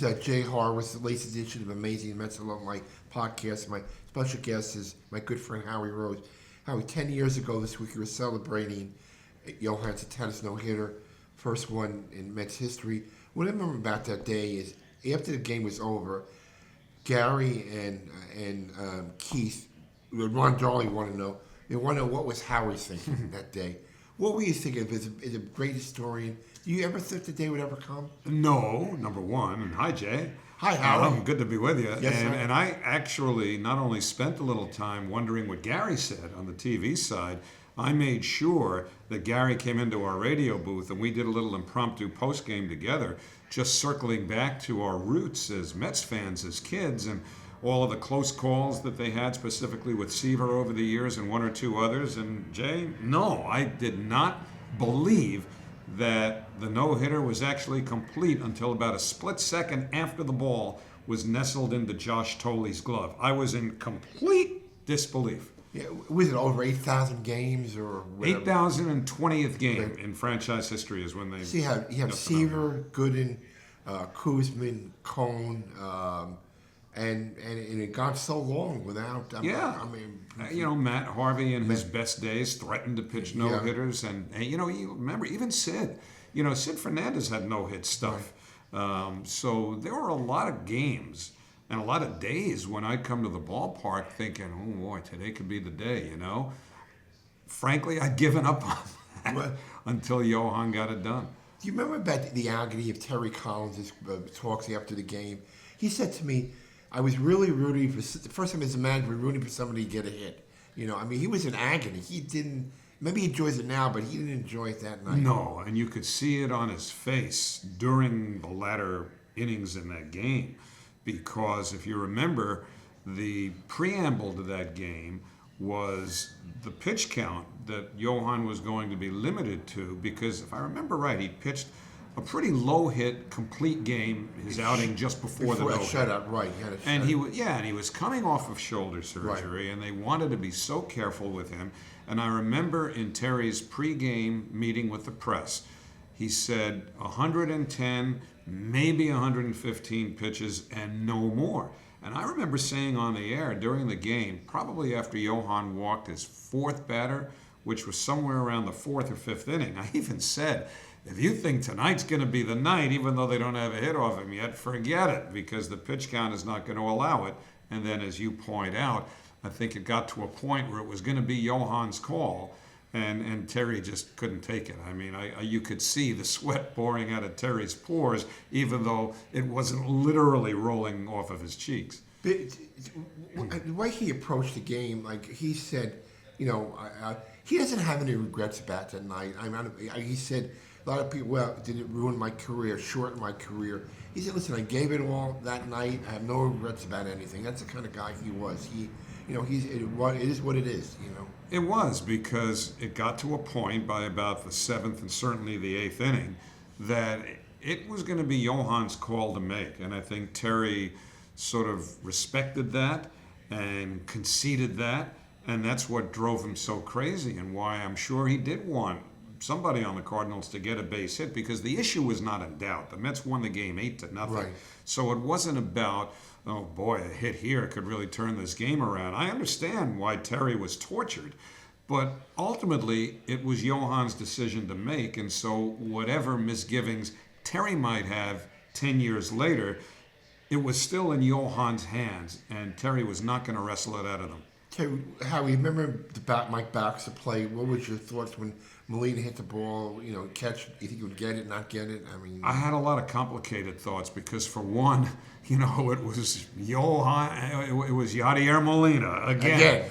is Jay Harwitz, the latest edition of Amazing Mets Alumni podcast. My special guest is my good friend Howie Rose. Howie, 10 years ago this week, we were celebrating Johan Santana's no-hitter, first one in Mets history. What I remember about that day is after the game was over, Gary and Keith, Ron Darley want to know. They want to know what was Howie thinking that day. What were you thinking? As a great historian, do you ever think the day would ever come? No, number one. And hi, Jay. Hi, Howie. Good to be with you. Yes, sir. And I actually not only spent a little time wondering what Gary said on the TV side, I made sure that Gary came into our radio booth and we did a little impromptu post-game together, just circling back to our roots as Mets fans, as kids, and all of the close calls that they had, specifically with Seaver over the years and one or two others. And Jay, no, I did not believe that the no-hitter was actually complete until about a split second after the ball was nestled into Josh Toley's glove. I was in complete disbelief. Yeah, was it over 8,000 games or whatever? 8,020th game in franchise history is when they... See, you have Seaver, Gooden, Kuzman, Cone, and it got so long without... Matt Harvey in his best days threatened to pitch no-hitters. And you remember, even Sid. Sid Fernandez had no-hit stuff. Right. So there were a lot of games and a lot of days when I'd come to the ballpark thinking, oh, boy, today could be the day, Frankly, I'd given up on that until Johan got it done. Do you remember about the agony of Terry Collins' talks after the game? He said to me, I was really rooting for, the first time as a manager, rooting for somebody to get a hit. He was in agony. He didn't, maybe he enjoys it now, but he didn't enjoy it that night. No, and you could see it on his face during the latter innings in that game. Because if you remember, the preamble to that game was the pitch count that Johan was going to be limited to. Because if I remember right, he pitched a pretty low-hit, complete game, his outing just before the no-hit. Shutout, right. And he was coming off of shoulder surgery, right. And they wanted to be so careful with him. And I remember in Terry's pregame meeting with the press, he said 110, maybe 115 pitches, and no more. And I remember saying on the air during the game, probably after Johan walked his fourth batter, which was somewhere around the fourth or fifth inning, I even said, if you think tonight's going to be the night, even though they don't have a hit off him yet, forget it, because the pitch count is not going to allow it. And then, as you point out, I think it got to a point where it was going to be Johan's call, and Terry just couldn't take it. I mean, you could see the sweat pouring out of Terry's pores, even though it wasn't literally rolling off of his cheeks. But the way he approached the game, like he said, he doesn't have any regrets about that night. He said, a lot of people, well, did it ruin my career, shorten my career? He said, listen, I gave it all that night. I have no regrets about anything. That's the kind of guy he was. It is what it is, It was, because it got to a point by about the seventh and certainly the eighth inning that it was going to be Johan's call to make. And I think Terry sort of respected that and conceded that. And that's what drove him so crazy and why I'm sure he did want somebody on the Cardinals to get a base hit, because the issue was not in doubt. The Mets won the game 8-0. Right. So it wasn't about, oh boy, a hit here could really turn this game around. I understand why Terry was tortured, but ultimately it was Johan's decision to make, and so whatever misgivings Terry might have 10 years later, it was still in Johan's hands, and Terry was not going to wrestle it out of them. Terry, Howie, remember Mike Baxter play? What was your thoughts when Molina hit the ball, catch? You think he would get it, not get it? I had a lot of complicated thoughts because, for one, it was Johan, it was Yadier Molina again.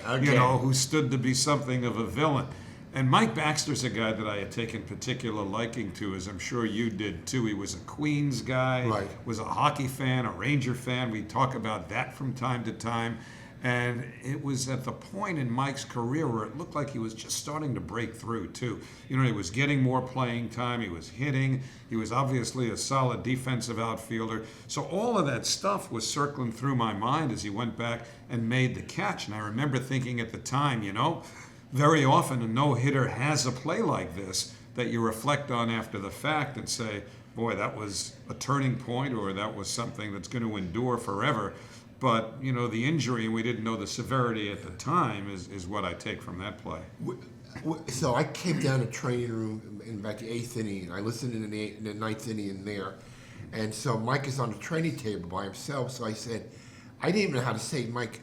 Who stood to be something of a villain. And Mike Baxter's a guy that I had taken particular liking to, as I'm sure you did too. He was a Queens guy, right. Was a hockey fan, a Ranger fan. We talk about that from time to time. And it was at the point in Mike's career where it looked like he was just starting to break through, too. He was getting more playing time. He was hitting. He was obviously a solid defensive outfielder. So all of that stuff was circling through my mind as he went back and made the catch. And I remember thinking at the time, very often a no-hitter has a play like this that you reflect on after the fact and say, boy, that was a turning point, or that was something that's going to endure forever. But, you know, the injury, and we didn't know the severity at the time, is what I take from that play. So I came down to training room in about the 8th inning, and I listened in the 9th inning in there. And so Mike is on the training table by himself, so I said, I didn't even know how to say, Mike,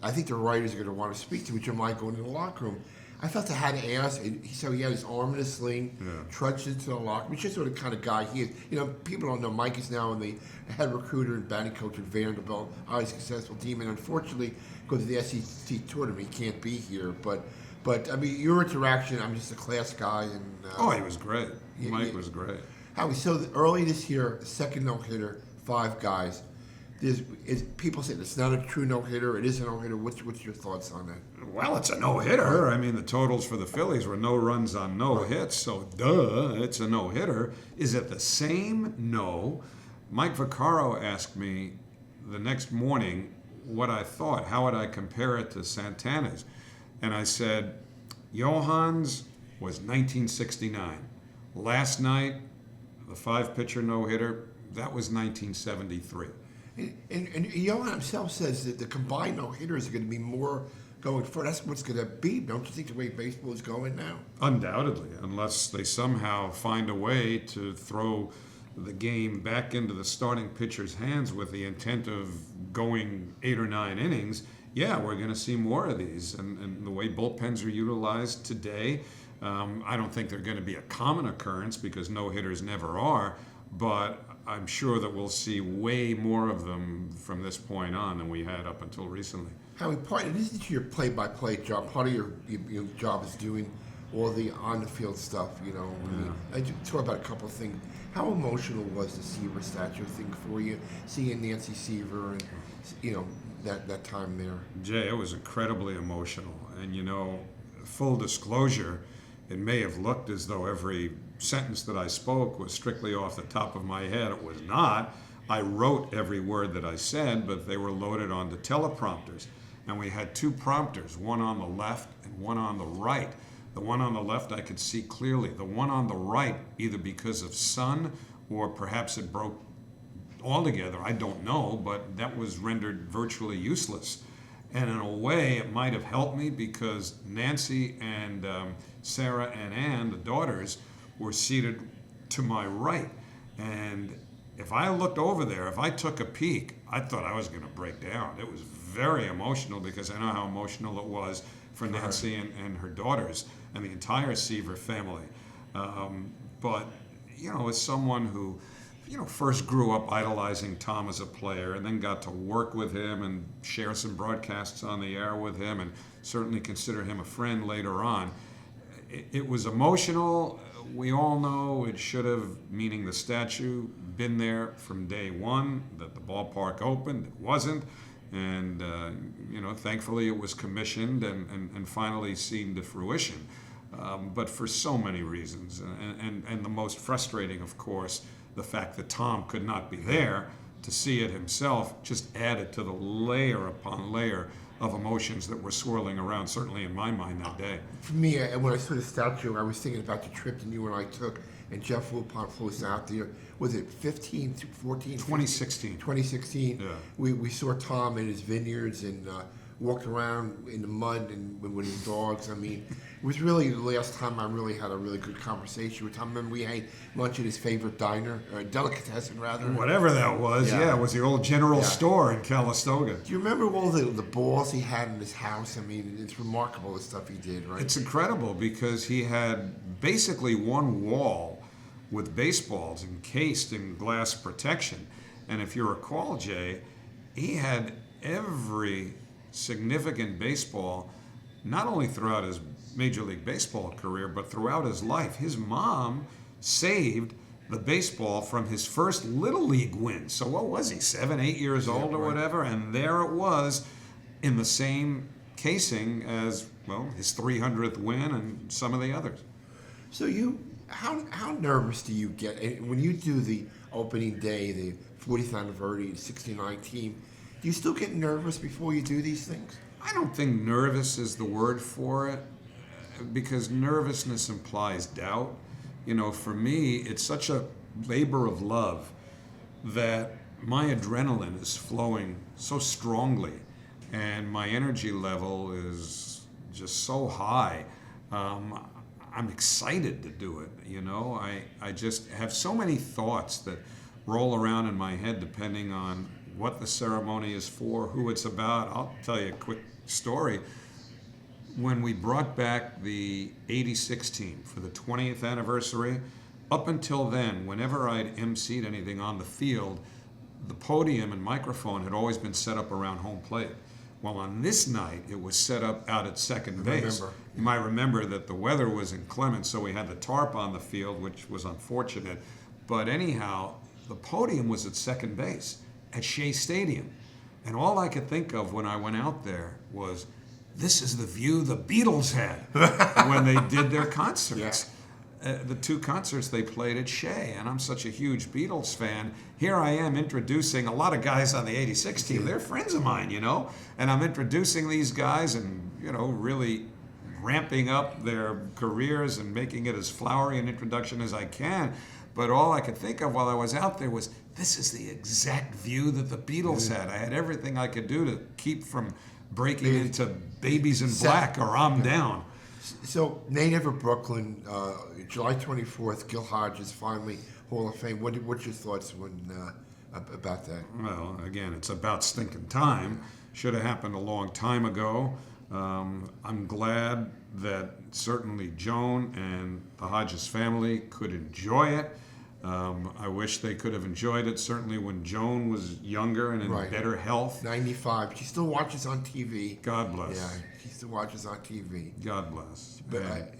I think the writers are going to want to speak to me. Would you mind going to the locker room? I felt I had to ask. So he had his arm in a sling, trudged into the locker room. He's just sort of kind of guy he is. You know, people don't know Mike is now the head recruiter and batting coach at Vanderbilt, highly successful team. And unfortunately, because of the SEC tournament, he can't be here. But I mean, your interaction, I'm just a class guy. And He was great. Mike was great. Howie, so early this year, second no-hitter, 5 guys. People say it's not a true no-hitter. It is a no-hitter. What's your thoughts on that? Well, it's a no-hitter. I mean, the totals for the Phillies were no runs on no hits, so it's a no-hitter. Is it the same? No. Mike Vaccaro asked me the next morning what I thought. How would I compare it to Santana's? And I said, Johan's was 1969. Last night, the 5-pitcher no-hitter, that was 1973. And Johan himself says that the combined no-hitters are going to be more going forward. That's what's going to be. Don't you think the way baseball is going now? Undoubtedly, unless they somehow find a way to throw the game back into the starting pitcher's hands with the intent of going 8 or 9 innings, yeah, we're going to see more of these. And the way bullpens are utilized today, I don't think they're going to be a common occurrence because no-hitters never are, but I'm sure that we'll see way more of them from this point on than we had up until recently. Howie, it isn't your play-by-play job. Part of your job is doing all the on-the-field stuff, you know. I just talk about a couple of things. How emotional was the Seaver statue thing for you, seeing Nancy Seaver and, you know, that time there? Jay, it was incredibly emotional. And, you know, full disclosure, it may have looked as though every sentence that I spoke was strictly off the top of my head. It was not. I wrote every word that I said, but they were loaded onto teleprompters. And we had 2 prompters, one on the left and one on the right. The one on the left I could see clearly. The one on the right, either because of sun or perhaps it broke altogether, I don't know, but that was rendered virtually useless. And in a way, it might have helped me because Nancy and Sarah and Ann, the daughters, were seated to my right. And if I looked over there, if I took a peek, I thought I was going to break down. It was very emotional because I know how emotional it was for Nancy and her daughters and the entire Seaver family. But, you know, as someone who, you know, first grew up idolizing Tom as a player and then got to work with him and share some broadcasts on the air with him and certainly consider him a friend later on, it was emotional. We all know it should have, meaning the statue, been there from day one, that the ballpark opened. It wasn't. And, you know, thankfully it was commissioned and finally seen to fruition. But for so many reasons. And the most frustrating, of course, the fact that Tom could not be there to see it himself just added to the layer upon layer of emotions that were swirling around, certainly in my mind that day. For me, when I saw the statue, I was thinking about the trip that you and I took, and Jeff Wilpon flew us out there. Was it 15 to 14? 2016. 2016. Yeah. We saw Tom in his vineyards and walked around in the mud and with his dogs. I mean, it was really the last time I really had a really good conversation with Tom. I remember we had lunch at his favorite diner, or delicatessen rather. Whatever that was, yeah, it was the old general store in Calistoga. Do you remember all the balls he had in his house? I mean, it's remarkable the stuff he did, right? It's incredible because he had basically one wall with baseballs encased in glass protection. And if you recall, Jay, he had every significant baseball, not only throughout his Major League Baseball career, but throughout his life. His mom saved the baseball from his first Little League win. So what was he, 7, 8 years old or whatever? And there it was in the same casing as, well, his 300th win and some of the others. So how nervous do you get when you do the opening day, the 40th anniversary, the 69 team? Do you still get nervous before you do these things? I don't think nervous is the word for it, because nervousness implies doubt. You know, for me, it's such a labor of love that my adrenaline is flowing so strongly and my energy level is just so high. I'm excited to do it, you know. I just have so many thoughts that roll around in my head depending on what the ceremony is for, who it's about. I'll tell you a quick story. When we brought back the 86 team for the 20th anniversary, up until then, whenever I'd emceed anything on the field, the podium and microphone had always been set up around home plate. Well, on this night, it was set up out at second base. You might remember that the weather was inclement, so we had the tarp on the field, which was unfortunate. But anyhow, the podium was at second base at Shea Stadium. And all I could think of when I went out there was, this is the view the Beatles had when they did their concerts. The two concerts they played at Shea, and I'm such a huge Beatles fan. Here I am introducing a lot of guys on the 86 team. They're friends of mine, you know, and I'm introducing these guys and, you know, really ramping up their careers and making it as flowery an introduction as I can. But all I could think of while I was out there was, this is the exact view that the Beatles had. I had everything I could do to keep from breaking into Babies in Black or I'm Down. So, native of Brooklyn, July 24th, Gil Hodges, finally Hall of Fame. What's your thoughts about that? Well, again, it's about stinking time. Should have happened a long time ago. I'm glad that certainly Joan and the Hodges family could enjoy it. I wish they could have enjoyed it certainly when Joan was younger and in better health. 95. She still watches on TV. God bless. Yeah, she still watches on TV. God bless. But,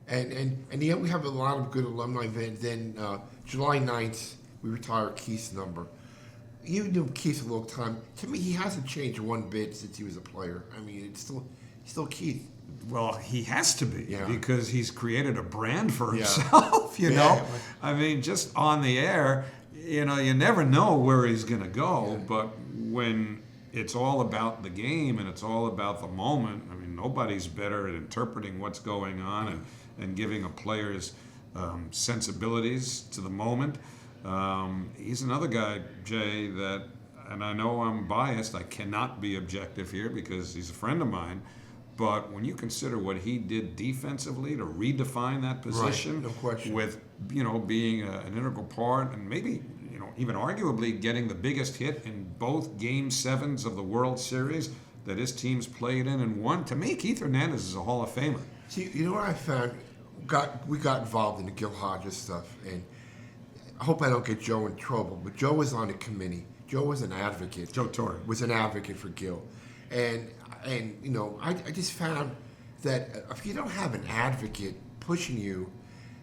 and yet we have a lot of good alumni events. Then July 9th, we retire Keith's number. You knew Keith a long time. To me, he hasn't changed one bit since he was a player. I mean, he's still Keith. Well, he has to be because he's created a brand for himself, you know. I mean, just on the air, you know, you never know where he's going to go. But when it's all about the game and it's all about the moment, I mean, nobody's better at interpreting what's going on and giving a player's sensibilities to the moment. He's another guy, Jay, that, and I know I'm biased, I cannot be objective here because he's a friend of mine. But when you consider what he did defensively to redefine that position, no question, with, you know, being an integral part and maybe, you know, even arguably getting the biggest hit in both Game 7s of the World Series that his teams played in and won, to me, Keith Hernandez is a Hall of Famer. See, you know what I found? We got involved in the Gil Hodges stuff, and I hope I don't get Joe in trouble, but Joe was on the committee. Joe was an advocate. Joe Torre was an advocate for Gil. And you know, I just found that if you don't have an advocate pushing you,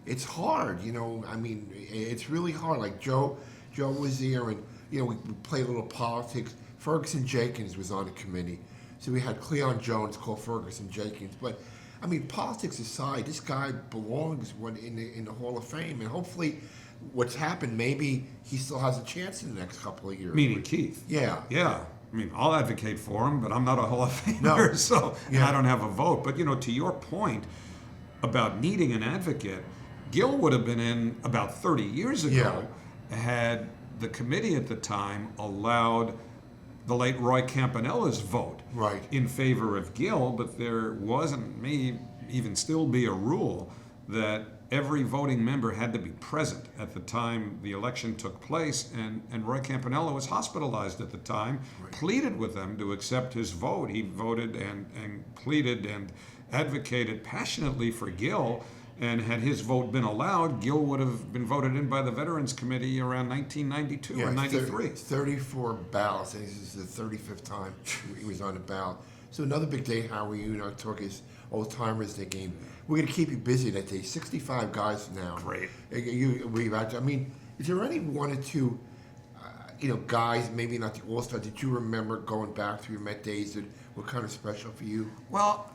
it's hard. You know, I mean, it's really hard. Like Joe was there, and you know, we played a little politics. Ferguson Jenkins was on the committee, so we had Cleon Jones call Ferguson Jenkins. But I mean, politics aside, this guy belongs in the Hall of Fame, and hopefully, what's happened, maybe he still has a chance in the next couple of years. Meaning Keith. Yeah. I mean, I'll advocate for him, but I'm not a Hall of Famer, so and I don't have a vote. But, you know, to your point about needing an advocate, Gil would have been in about 30 years ago had the committee at the time allowed the late Roy Campanella's vote in favor of Gil, but there wasn't, may even still be a rule that every voting member had to be present at the time the election took place, and Roy Campanella was hospitalized at the time, pleaded with them to accept his vote. He voted and pleaded and advocated passionately for Gil, and had his vote been allowed, Gil would have been voted in by the Veterans Committee around 1992 or 93. 34 ballots, and this is the 35th time he was on the ballot. So another big day, Howie, you and I talk is old-timers day game. We're going to keep you busy that day. 65 guys now. Great. I mean, is there any one or two, guys, maybe not the All-Star, that you remember going back through your Met days that were kind of special for you? Well,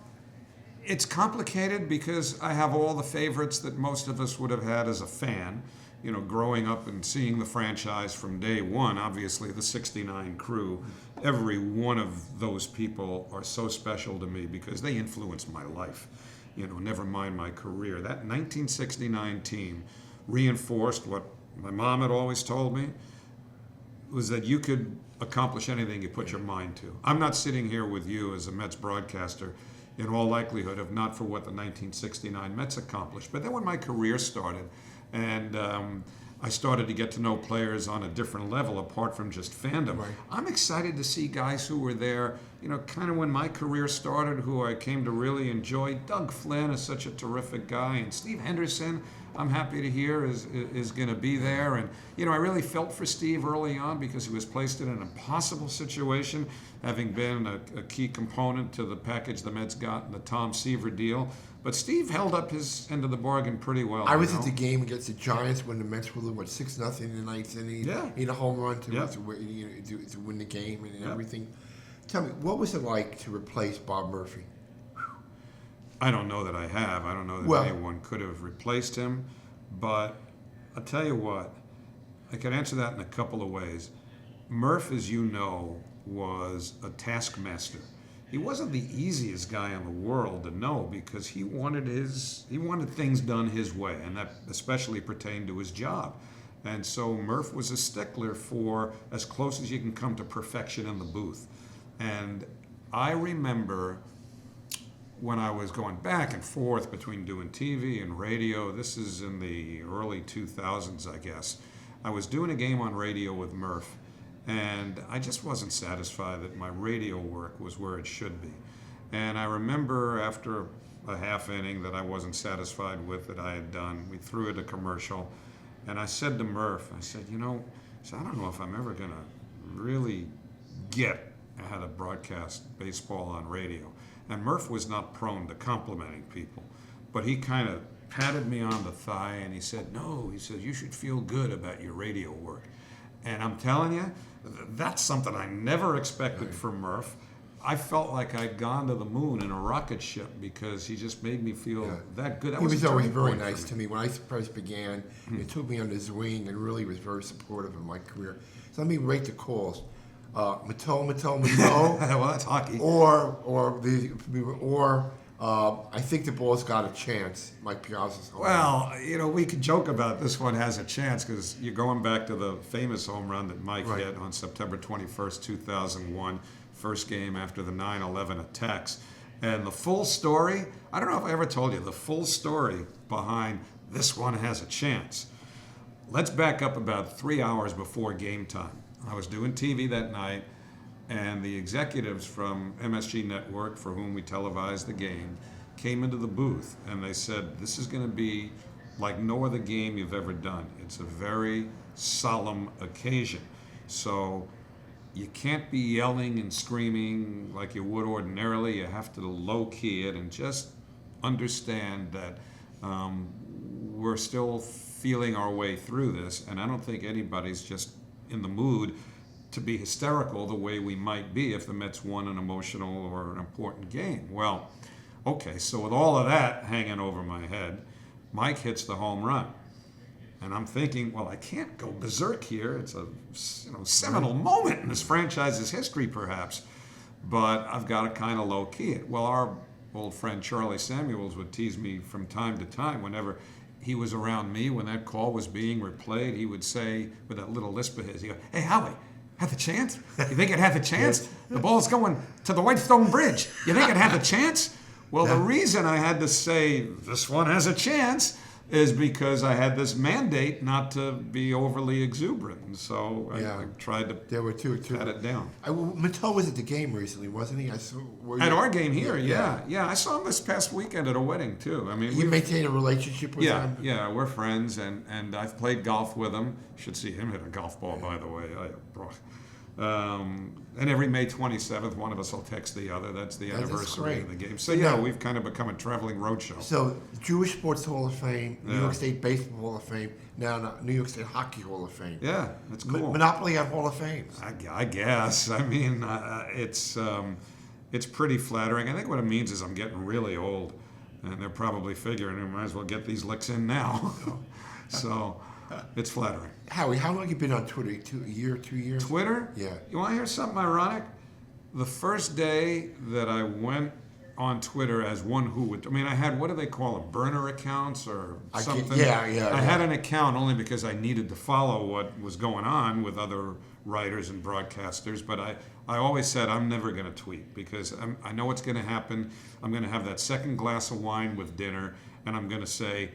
it's complicated because I have all the favorites that most of us would have had as a fan. You know, growing up and seeing the franchise from day one, obviously the 69 crew, every one of those people are so special to me because they influenced my life. You know, never mind my career. That 1969 team reinforced what my mom had always told me was that you could accomplish anything you put your mind to. I'm not sitting here with you as a Mets broadcaster in all likelihood if not for what the 1969 Mets accomplished. But then when my career started and I started to get to know players on a different level apart from just fandom. Right. I'm excited to see guys who were there, kind of when my career started, who I came to really enjoy. Doug Flynn is such a terrific guy, and Steve Henderson, I'm happy to hear, is going to be there. And, I really felt for Steve early on because he was placed in an impossible situation, having been a key component to the package the Mets got in the Tom Seaver deal. But Steve held up his end of the bargain pretty well. I was at the game against the Giants when the Mets were losing 6-0 in the ninth inning. Yeah. He had a home run to Yeah. win the game and Yeah. everything. Tell me, what was it like to replace Bob Murphy? I don't know that I have. I don't know that anyone could have replaced him. But I'll tell you what, I could answer that in a couple of ways. Murph, as you know, was a taskmaster. He wasn't the easiest guy in the world to know because he wanted things done his way, and that especially pertained to his job. And so Murph was a stickler for as close as you can come to perfection in the booth. And I remember when I was going back and forth between doing TV and radio, this is in the early 2000s, I guess, I was doing a game on radio with Murph, and I just wasn't satisfied that my radio work was where it should be. And I remember after a half inning that I wasn't satisfied with that I had done, we threw it a commercial, and I said to Murph, I said, I don't know if I'm ever going to really get how to broadcast baseball on radio. And Murph was not prone to complimenting people, but he kind of patted me on the thigh and he said, no, he said, you should feel good about your radio work. And I'm telling you, that's something I never expected from Murph. I felt like I'd gone to the moon in a rocket ship because he just made me feel that good. That He was a always turning very point for nice to me. When I first began, he took me under his wing and really was very supportive of my career. So let me rate the calls. Matteau. Well, that's hockey. I think the ball's got a chance. Mike Piazza's home run. Well, we could joke about this one has a chance because you're going back to the famous home run that Mike hit on September 21st, 2001, first game after the 9/11 attacks. And the full story, I don't know if I ever told you, the full story behind this one has a chance. Let's back up about 3 hours before game time. I was doing TV that night, and the executives from MSG Network, for whom we televised the game, came into the booth, and they said, this is going to be like no other game you've ever done. It's a very solemn occasion. So you can't be yelling and screaming like you would ordinarily. You have to low-key it and just understand that we're still feeling our way through this, and I don't think anybody's just in the mood to be hysterical the way we might be if the Mets won an emotional or an important game. Well, okay, so with all of that hanging over my head, Mike hits the home run. And I'm thinking, well, I can't go berserk here. It's a seminal moment in this franchise's history, perhaps. But I've got to kind of low-key it. Well, our old friend Charlie Samuels would tease me from time to time whenever he was around me when that call was being replayed. He would say, with that little lisp of his, he'd go, hey, Howie, have a chance? You think it had a chance? The ball's going to the Whitestone Bridge. You think it had a chance? Well, the reason I had to say this one has a chance is because I had this mandate not to be overly exuberant. And so I tried to pat it down. Matteau was at the game recently, wasn't he? At our game here, yeah. I saw him this past weekend at a wedding, too. I mean, you maintain a relationship with him? Yeah, we're friends, and I've played golf with him. Should see him hit a golf ball, by the way. And every May 27th, one of us will text the other. That's the anniversary of the game. So, we've kind of become a traveling roadshow. So, Jewish Sports Hall of Fame, New York State Baseball Hall of Fame, now New York State Hockey Hall of Fame. Yeah, that's cool. Monopoly on Hall of Fames. I guess. I mean, it's pretty flattering. I think what it means is I'm getting really old, and they're probably figuring we might as well get these licks in now. So, it's flattering. Howie, how long have you been on Twitter? A year, 2 years? Twitter? Yeah. You want to hear something ironic? The first day that I went on Twitter as one who would. I mean, I had, what do they call them, burner accounts or something? I had an account only because I needed to follow what was going on with other writers and broadcasters. But I always said I'm never going to tweet because I know what's going to happen. I'm going to have that second glass of wine with dinner, and I'm going to say,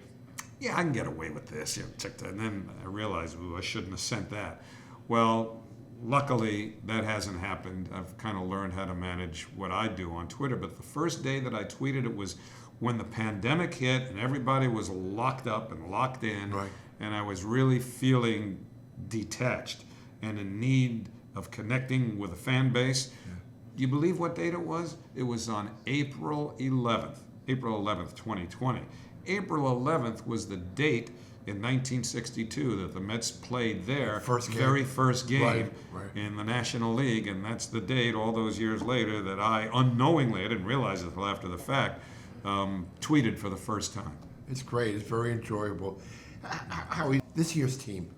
yeah, I can get away with this. And then I realized, ooh, I shouldn't have sent that. Well, luckily, that hasn't happened. I've kind of learned how to manage what I do on Twitter. But the first day that I tweeted, it was when the pandemic hit and everybody was locked up and locked in. Right. And I was really feeling detached and in need of connecting with a fan base. Yeah. Do you believe what date it was? It was on April 11th, 2020. April 11th was the date in 1962 that the Mets played their very first game in the National League, and that's the date all those years later that I unknowingly, I didn't realize it until after the fact, tweeted for the first time. It's great. It's very enjoyable. Howie, this year's team,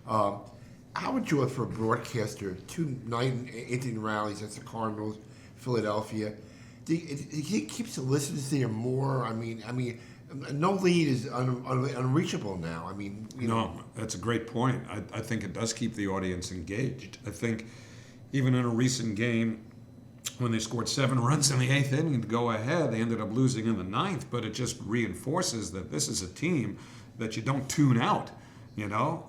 how would you, for a broadcaster, 2 9-inning rallies against the Cardinals, Philadelphia? He keeps the listeners there more. I mean, no lead is unreachable now. I mean, no, that's a great point. I think it does keep the audience engaged. I think even in a recent game, when they scored 7 runs in the 8th inning to go ahead, they ended up losing in the 9th. But it just reinforces that this is a team that you don't tune out. No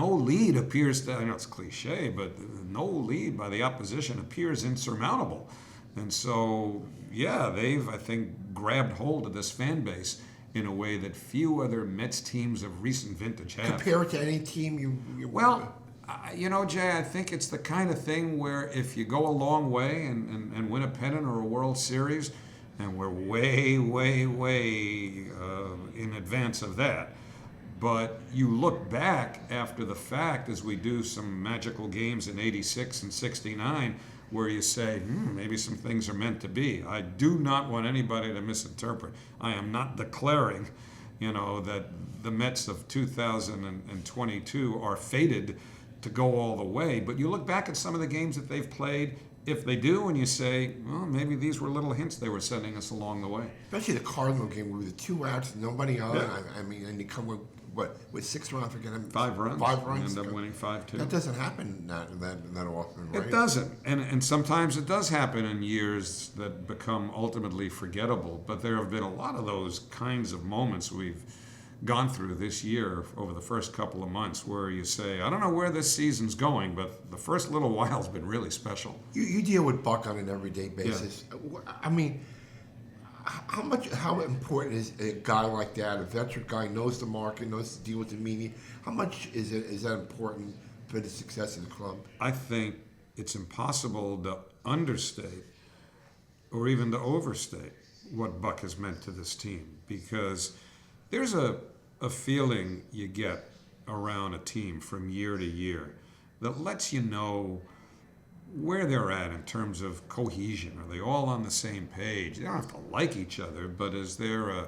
lead appears to, I know it's cliche, but no lead by the opposition appears insurmountable. And so, yeah, they've, I think, grabbed hold of this fan base in a way that few other Mets teams of recent vintage have. Compare it to any team you Well, Jay, I think it's the kind of thing where if you go a long way and win a pennant or a World Series, and we're way, way, way in advance of that, but you look back after the fact as we do some magical games in 86 and 69, where you say, maybe some things are meant to be. I do not want anybody to misinterpret. I am not declaring, that the Mets of 2022 are fated to go all the way. But you look back at some of the games that they've played, if they do, and you say, well, maybe these were little hints they were sending us along the way. Especially the Cardinal game with the 2 outs, nobody on. Yeah. I mean, and you come with 6 runs, forget him. 5 runs. 5 runs. End up winning 5-2. That doesn't happen that often, right? It doesn't. And sometimes it does happen in years that become ultimately forgettable. But there have been a lot of those kinds of moments we've gone through this year over the first couple of months where you say, I don't know where this season's going, but the first little while's been really special. You deal with Buck on an everyday basis. Yeah. I mean, how important is a guy like that, a veteran guy, knows the market, knows to deal with the media? How much is that important for the success of the club? I think it's impossible to understate or even to overstate what Buck has meant to this team, because there's a feeling you get around a team from year to year that lets you know where they're at in terms of cohesion. Are they all on the same page? They don't have to like each other, but is there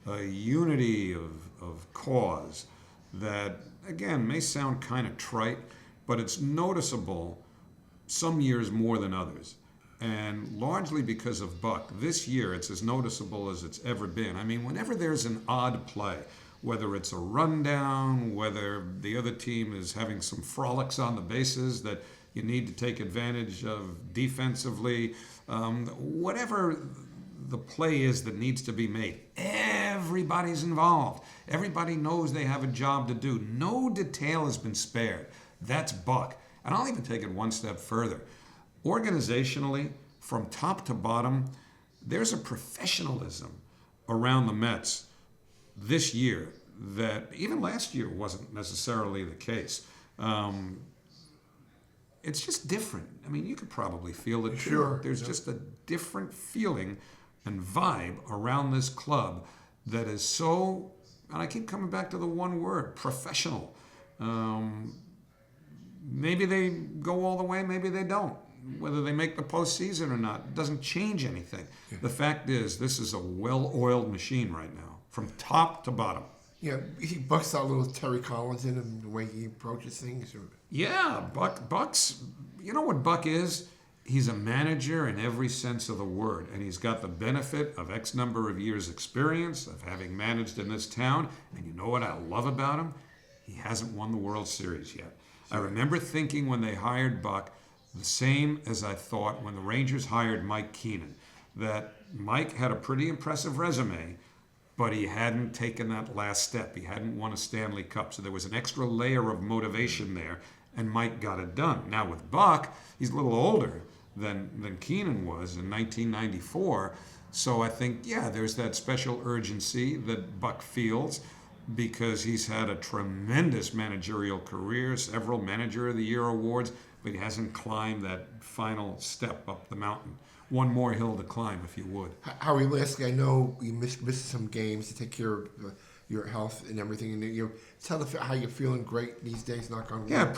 a unity of cause that, again, may sound kind of trite, but it's noticeable some years more than others. And largely because of Buck, this year it's as noticeable as it's ever been. I mean, whenever there's an odd play, whether it's a rundown, whether the other team is having some frolics on the bases that you need to take advantage of defensively, whatever the play is that needs to be made, everybody's involved. Everybody knows they have a job to do. No detail has been spared. That's Buck. And I'll even take it one step further. Organizationally, from top to bottom, there's a professionalism around the Mets this year that even last year wasn't necessarily the case. It's just different. I mean, you could probably feel it too. Sure. There's just a different feeling and vibe around this club that is so, and I keep coming back to the one word, professional. Maybe they go all the way, maybe they don't. Whether they make the postseason or not, it doesn't change anything. Yeah. The fact is, this is a well-oiled machine right now, from top to bottom. Yeah, he Buck's got a little Terry Collins in him, the way he approaches things. Yeah, Buck's, you know what Buck is? he's a manager in every sense of the word, and he's got the benefit of X number of years' experience of having managed in this town. And you know what I love about him? He hasn't won the World Series yet. I remember thinking when they hired Buck, the same as I thought when the Rangers hired Mike Keenan, that Mike had a pretty impressive resume, but he hadn't taken that last step. He hadn't won a Stanley Cup, so there was an extra layer of motivation there, and Mike got it done. Now with Buck, he's a little older than Keenan was in 1994, so I think, yeah, there's that special urgency that Buck feels because he's had a tremendous managerial career, several Manager of the Year awards, but he hasn't climbed that final step up the mountain. One more hill to climb, if you would. Howie, lastly, I know you missed some games to take care of your health and everything, and tell us how you're feeling. Great these days, knock on wood. Yeah,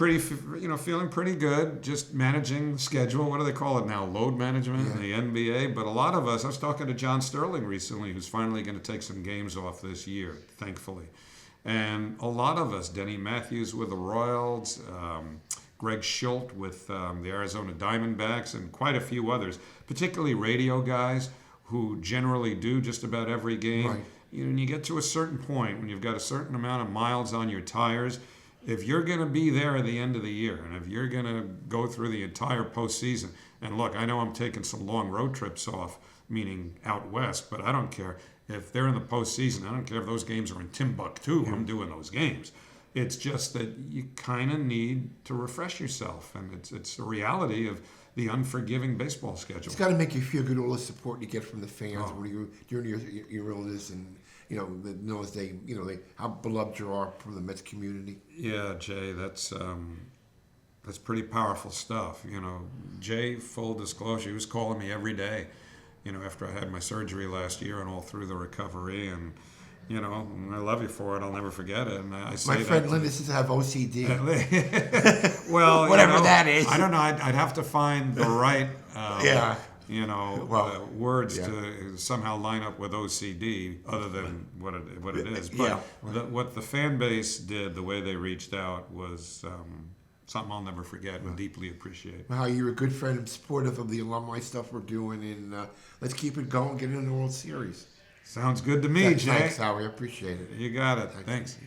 feeling pretty good. Just managing the schedule. What do they call it now? Load management in the NBA. But a lot of us. I was talking to John Sterling recently, who's finally going to take some games off this year, thankfully. And a lot of us, Denny Matthews with the Royals, Greg Schultz with the Arizona Diamondbacks, and quite a few others, particularly radio guys who generally do just about every game. Right. When you get to a certain point, when you've got a certain amount of miles on your tires, if you're going to be there at the end of the year, and if you're going to go through the entire postseason, and look, I know I'm taking some long road trips off, meaning out west, but I don't care. If they're in the postseason, I don't care if those games are in Timbuktu, I'm doing those games. It's just that you kind of need to refresh yourself, and it's the reality of the unforgiving baseball schedule. It's got to make you feel good, all the support you get from the fans during your illness, and how beloved you are from the Mets community. Yeah, Jay, that's pretty powerful stuff. Jay, full disclosure, he was calling me every day. After I had my surgery last year and all through the recovery, and I love you for it. I'll never forget it. And I say my friend Linda says I have OCD. Well, whatever that is. I don't know. I'd have to find the right, words yeah. to somehow line up with OCD, other than what it is. But what the fan base did, the way they reached out, was something I'll never forget and deeply appreciate. Well, you're a good friend and supportive of the alumni stuff we're doing, and let's keep it going. Get into the World Series. Sounds good to me, Jay. Thanks, Howie. I appreciate it. You got it. Thanks.